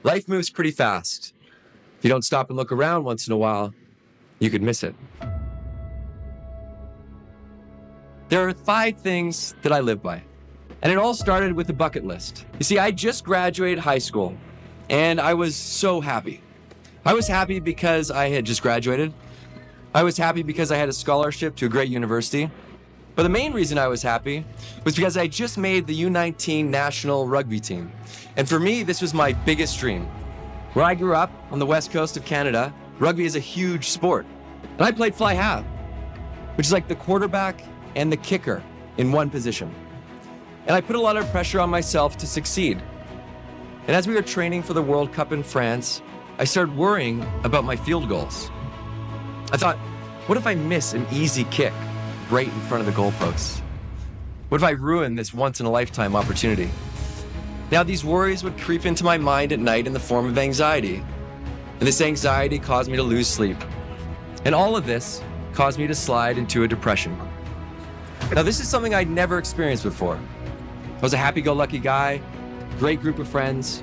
Life moves pretty fast. If you don't stop and look around once in a while, you could miss it. There are 5 things that I live by. And it all started with a bucket list. You see, I just graduated high school, and I was so happy. I was happy because I had just graduated. I was happy because I had a scholarship to a great university. But the main reason I was happy was because I just made the U19 national rugby team. And for me, this was my biggest dream. Where I grew up on the west coast of Canada, rugby is a huge sport. And I played fly half, which is like the quarterback and the kicker in one position. And I put a lot of pressure on myself to succeed. And as we were training for the World Cup in France, I started worrying about my field goals. I thought, what if I miss an easy kick right in front of the goalposts? What if I ruin this once-in-a-lifetime opportunity? Now, these worries would creep into my mind at night in the form of anxiety. And this anxiety caused me to lose sleep. And all of this caused me to slide into a depression. Now, this is something I'd never experienced before. I was a happy-go-lucky guy, great group of friends,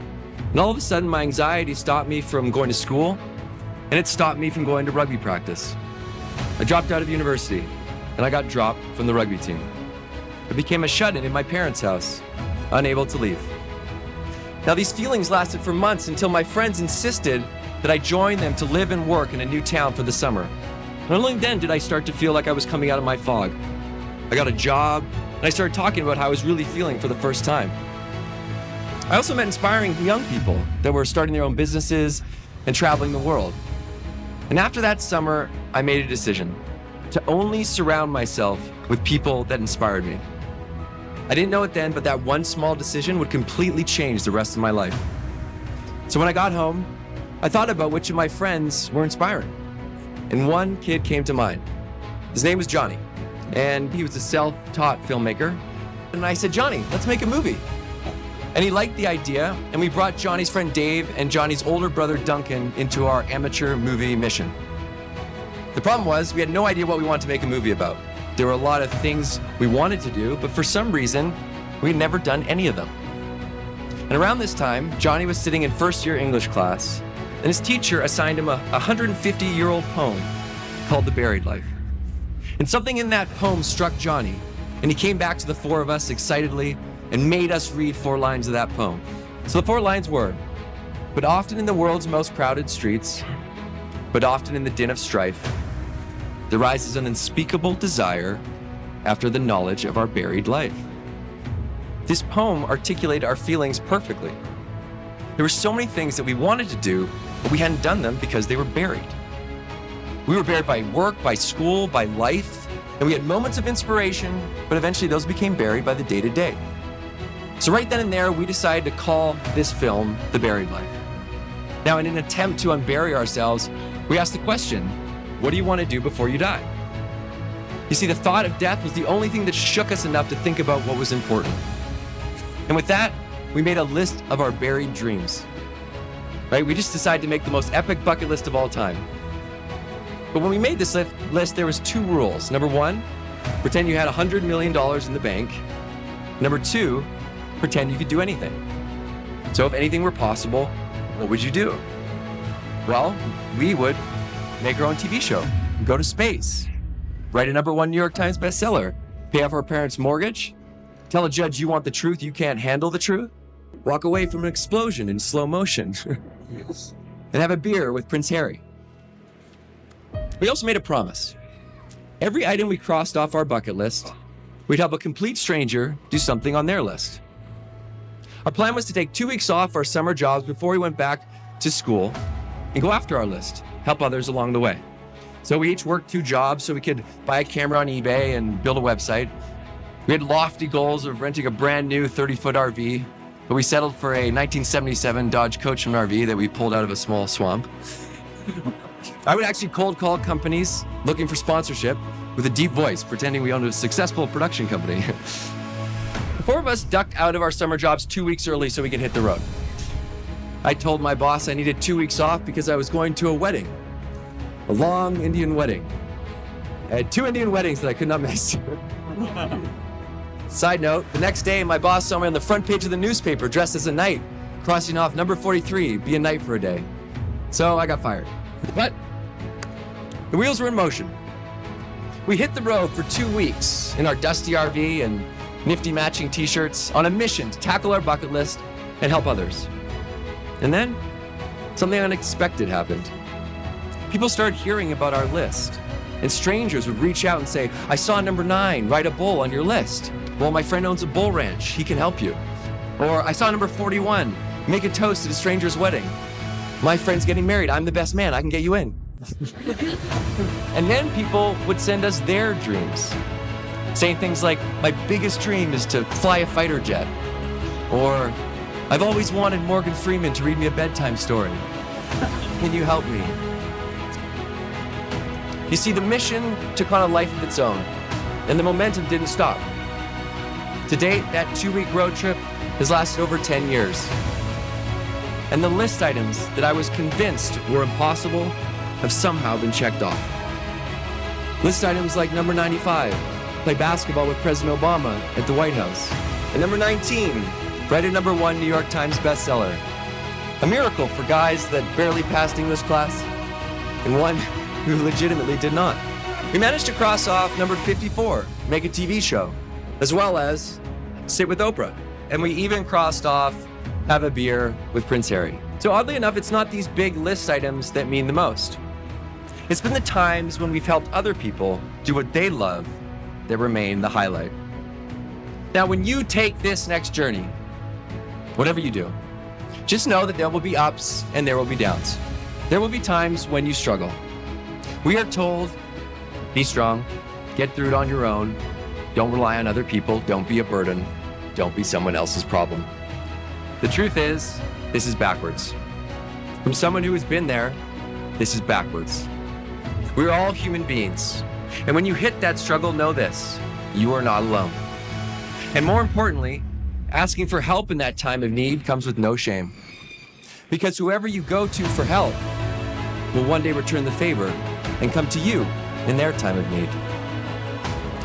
and all of a sudden my anxiety stopped me from going to school, and it stopped me from going to rugby practice. I dropped out of university, and I got dropped from the rugby team. I became a shut-in in my parents' house, unable to leave. Now, these feelings lasted for months until my friends insisted that I join them to live and work in a new town for the summer. And only then did I start to feel like I was coming out of my fog. I got a job, and I started talking about how I was really feeling for the first time. I also met inspiring young people that were starting their own businesses and traveling the world. And after that summer, I made a decision to only surround myself with people that inspired me. I didn't know it then, but that one small decision would completely change the rest of my life. So when I got home, I thought about which of my friends were inspiring. And one kid came to mind. His name was Johnny, and he was a self-taught filmmaker. And I said, Johnny, let's make a movie. And he liked the idea, and we brought Johnny's friend Dave and Johnny's older brother Duncan into our amateur movie mission. The problem was we had no idea what we wanted to make a movie about. There were a lot of things we wanted to do, but for some reason, we had never done any of them. And around this time, Johnny was sitting in first-year English class, and his teacher assigned him a 150-year-old poem called The Buried Life. And something in that poem struck Johnny, and he came back to the 4 of us excitedly and made us read 4 lines of that poem. So the 4 lines were, but often in the world's most crowded streets, but often in the din of strife, there rises an unspeakable desire after the knowledge of our buried life. This poem articulated our feelings perfectly. There were so many things that we wanted to do, but we hadn't done them because they were buried. We were buried by work, by school, by life, and we had moments of inspiration, but eventually those became buried by the day-to-day. So right then and there, we decided to call this film The Buried Life. Now, in an attempt to unbury ourselves, we asked the question, what do you want to do before you die? You see, the thought of death was the only thing that shook us enough to think about what was important. And with that, we made a list of our buried dreams. Right? We just decided to make the most epic bucket list of all time. But when we made this list, there was 2 rules. Number 1, pretend you had $100 million in the bank. Number 2, pretend you could do anything. So if anything were possible, what would you do? Well, we would make our own TV show, go to space, write a number 1 New York Times bestseller, pay off our parents' mortgage, tell a judge you want the truth, you can't handle the truth, walk away from an explosion in slow motion, and have a beer with Prince Harry. We also made a promise. Every item we crossed off our bucket list, we'd help a complete stranger do something on their list. Our plan was to take 2 weeks off our summer jobs before we went back to school and go after our list, help others along the way. So we each worked 2 jobs so we could buy a camera on eBay and build a website. We had lofty goals of renting a brand new 30-foot RV, but we settled for a 1977 Dodge Coachman RV that we pulled out of a small swamp. I would actually cold call companies looking for sponsorship with a deep voice, pretending we owned a successful production company. The 4 of us ducked out of our summer jobs 2 weeks early so we could hit the road. I told my boss I needed 2 weeks off because I was going to a wedding, a long Indian wedding. I had 2 Indian weddings that I could not miss. Side note, the next day my boss saw me on the front page of the newspaper dressed as a knight, crossing off number 43, be a knight for a day. So I got fired. But the wheels were in motion. We hit the road for 2 weeks in our dusty RV and nifty matching t-shirts on a mission to tackle our bucket list and help others. And then something unexpected happened. People started hearing about our list, and strangers would reach out and say, I saw number 9, ride a bull on your list. Well, my friend owns a bull ranch, he can help you. Or I saw number 41, make a toast at a stranger's wedding. My friend's getting married, I'm the best man, I can get you in. And then people would send us their dreams, saying things like, my biggest dream is to fly a fighter jet. Or, I've always wanted Morgan Freeman to read me a bedtime story. Can you help me? You see, the mission took on a life of its own, and the momentum didn't stop. To date, that 2-week road trip has lasted over 10 years. And the list items that I was convinced were impossible have somehow been checked off. List items like number 95, play basketball with President Obama at the White House. And number 19, write a number 1 New York Times bestseller. A miracle for guys that barely passed English class, and one who legitimately did not. We managed to cross off number 54, make a TV show, as well as sit with Oprah. And we even crossed off have a beer with Prince Harry. So oddly enough, it's not these big list items that mean the most. It's been the times when we've helped other people do what they love that remain the highlight. Now, when you take this next journey, whatever you do, just know that there will be ups and there will be downs. There will be times when you struggle. We are told, be strong, get through it on your own, don't rely on other people, don't be a burden, don't be someone else's problem. The truth is, this is backwards. From someone who has been there, this is backwards. We're all human beings. And when you hit that struggle, know this, you are not alone. And more importantly, asking for help in that time of need comes with no shame. Because whoever you go to for help will one day return the favor and come to you in their time of need.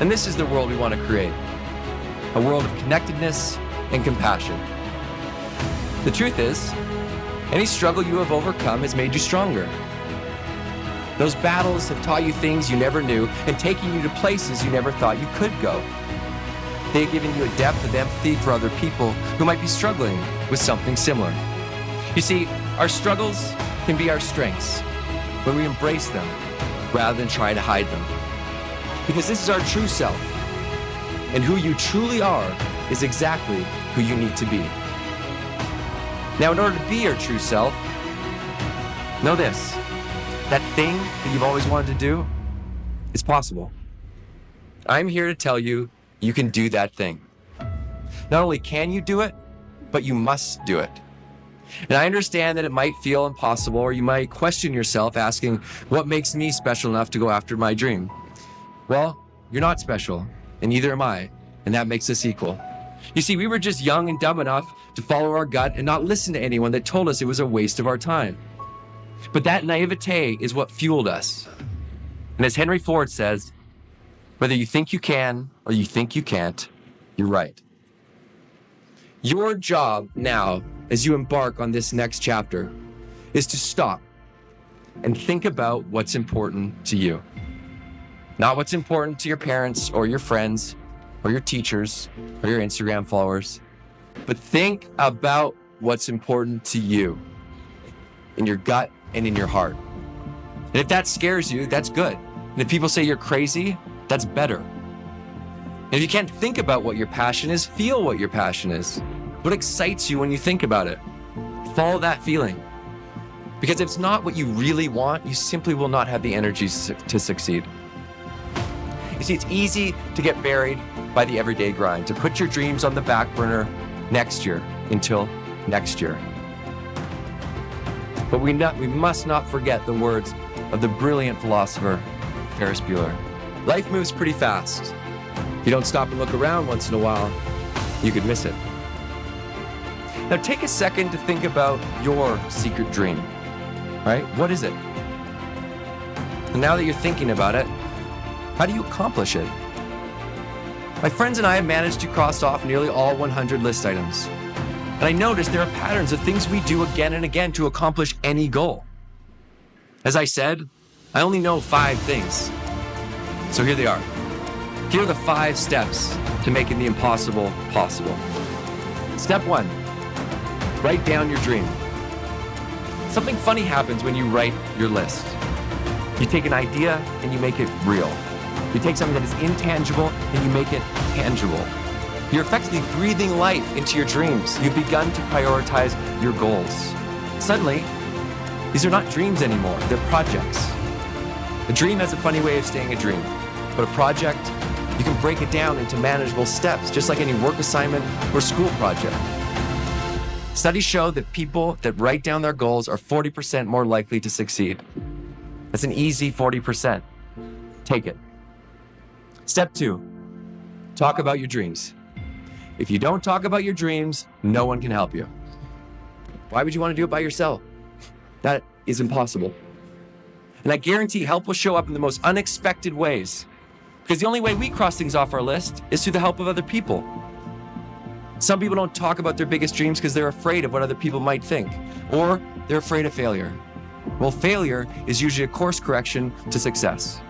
And this is the world we want to create. A world of connectedness and compassion. The truth is, any struggle you have overcome has made you stronger. Those battles have taught you things you never knew and taken you to places you never thought you could go. They've given you a depth of empathy for other people who might be struggling with something similar. You see, our struggles can be our strengths when we embrace them rather than try to hide them. Because this is our true self, and who you truly are is exactly who you need to be. Now, in order to be your true self, know this, that thing that you've always wanted to do is possible. I'm here to tell you, you can do that thing. Not only can you do it, but you must do it. And I understand that it might feel impossible, or you might question yourself asking, what makes me special enough to go after my dream? Well, you're not special, and neither am I, and that makes us equal. You see, we were just young and dumb enough to follow our gut and not listen to anyone that told us it was a waste of our time. But that naivete is what fueled us. And as Henry Ford says, whether you think you can or you think you can't, you're right. Your job now, as you embark on this next chapter, is to stop and think about what's important to you. Not what's important to your parents or your friends or your teachers or your Instagram followers, but think about what's important to you in your gut and in your heart. And if that scares you, that's good. And if people say you're crazy, that's better. And if you can't think about what your passion is, feel what your passion is. What excites you when you think about it? Follow that feeling. Because if it's not what you really want, you simply will not have the energy to succeed. You see, it's easy to get buried by the everyday grind, to put your dreams on the back burner next year until next year. But we must not forget the words of the brilliant philosopher, Ferris Bueller. Life moves pretty fast. If you don't stop and look around once in a while, you could miss it. Now take a second to think about your secret dream, right? What is it? And now that you're thinking about it, how do you accomplish it? My friends and I have managed to cross off nearly all 100 list items. And And I noticed there are patterns of things we do again and again to accomplish any goal. As I said, I only know 5 things. So here they are. Here are the 5 steps to making the impossible possible. Step 1, write down your dream. Something funny happens when you write your list. You take an idea and you make it real. You take something that is intangible and you make it tangible. You're effectively breathing life into your dreams. You've begun to prioritize your goals. Suddenly, these are not dreams anymore, they're projects. A dream has a funny way of staying a dream, but a project, you can break it down into manageable steps, just like any work assignment or school project. Studies show that people that write down their goals are 40% more likely to succeed. That's an easy 40%. Take it. Step 2, talk about your dreams. If you don't talk about your dreams, no one can help you. Why would you want to do it by yourself? That is impossible. And I guarantee help will show up in the most unexpected ways. Because the only way we cross things off our list is through the help of other people. Some people don't talk about their biggest dreams because they're afraid of what other people might think, or they're afraid of failure. Well, failure is usually a course correction to success.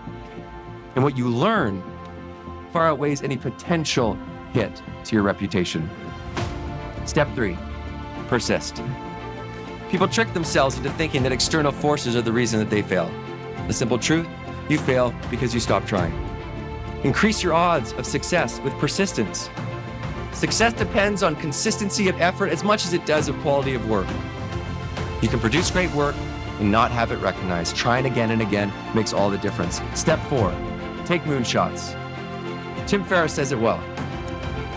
And what you learn far outweighs any potential hit to your reputation. Step 3, persist. People trick themselves into thinking that external forces are the reason that they fail. The simple truth, you fail because you stop trying. Increase your odds of success with persistence. Success depends on consistency of effort as much as it does of quality of work. You can produce great work and not have it recognized. Trying again and again makes all the difference. Step 4, take moonshots. Tim Ferriss says it well.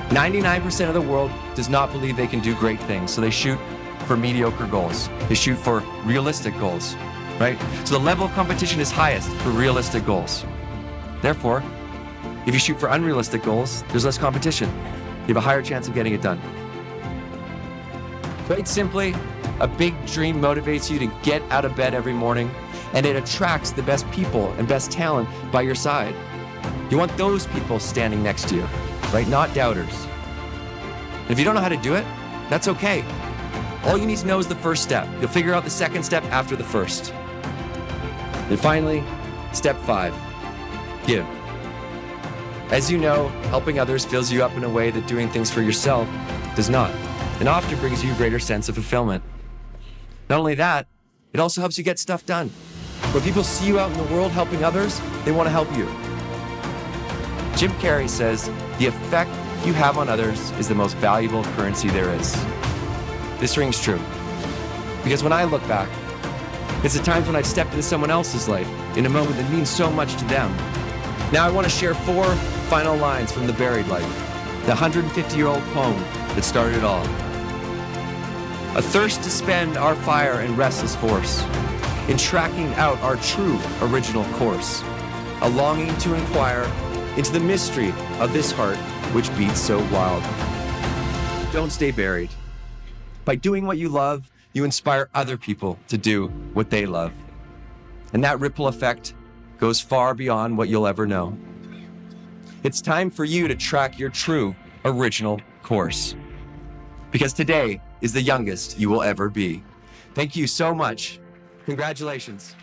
99% of the world does not believe they can do great things, so they shoot for mediocre goals. They shoot for realistic goals, right? So the level of competition is highest for realistic goals. Therefore, if you shoot for unrealistic goals, there's less competition. You have a higher chance of getting it done. Quite simply, a big dream motivates you to get out of bed every morning, and it attracts the best people and best talent by your side. You want those people standing next to you, right? Not doubters. And if you don't know how to do it, that's okay. All you need to know is the first step. You'll figure out the second step after the first. And finally, step 5, give. As you know, helping others fills you up in a way that doing things for yourself does not, and often brings you a greater sense of fulfillment. Not only that, it also helps you get stuff done. When people see you out in the world helping others, they want to help you. Jim Carrey says, the effect you have on others is the most valuable currency there is. This rings true. Because when I look back, it's the times when I've stepped into someone else's life in a moment that means so much to them. Now I want to share 4 final lines from The Buried Life, the 150-year-old poem that started it all. A thirst to spend our fire and restless force in tracking out our true original course, a longing to inquire into the mystery of this heart which beats so wild. Don't stay buried. By doing what you love, you inspire other people to do what they love. And that ripple effect goes far beyond what you'll ever know. It's time for you to track your true original course. Because today is the youngest you will ever be. Thank you so much. Congratulations.